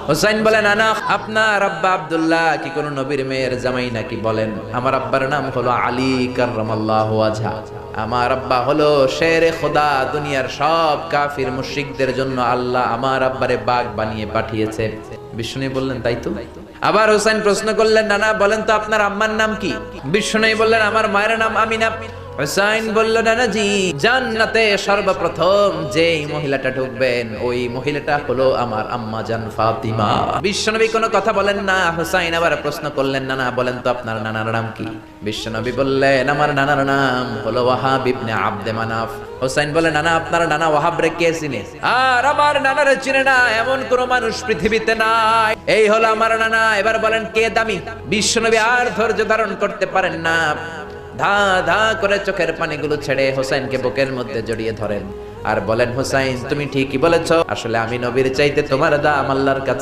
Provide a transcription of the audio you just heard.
হুসাইন বলেন, নানা আপনার আব্বা আব্দুল্লাহ কি কোন নবীর মেয়ের জামাই নাকি? বলেন, আমার আব্বার নাম হলো আলী কাররামাল্লাহু ওয়াজহা। আমার আব্বা হলো শেরে খোদা। দুনিয়ার সব কাফির মুশরিকদের জন্য আল্লাহ আমার আব্বারে বাগ বানিয়ে পাঠিয়েছে। বিষ্ণু বললেন, তাই তো। আবার হুসাইন প্রশ্ন করলেন, নানা বলেন তো আপনার আম্মার নাম কি? বিষ্ণু বললেন, আমার মায়ের নাম আমিনা। হুসাইন বলল, নানাজি জান্নাতে সর্বপ্রথম যেই মহিলাটা ঢুকবেন ওই মহিলাটা হলো আমার আম্মা জান ফাতিমা। বিশ্বনবী কোনো কথা বলেন না। হুসাইন আবার প্রশ্ন করলেন, নানা বলেন তো আপনার নানার নাম কি? বিশ্বনবী বললেন, আমার নানার নাম হলো ওয়াহাব ইবনে আব্দে মানাফ। হুসাইন বলে, নানা আপনার নানা ওয়াহাব রে কে চিনে? আর আমার নানারে চিনে না এমন কোন মানুষ পৃথিবীতে নাই। এই হলো আমার নানা। এবার বলেন কে দামি? বিশ্বনবী আর ধৈর্য ধারণ করতে পারেন না, ধা ধা করে চোখের পানিগুলো ছেড়ে হোসেনকে বুকের মধ্যে জড়িয়ে ধরেন আর বলেন, হোসেন তুমি ঠিকই বলেছো, আসলে আমি নবীর চাইতে তোমার দাম আল্লাহর কাছে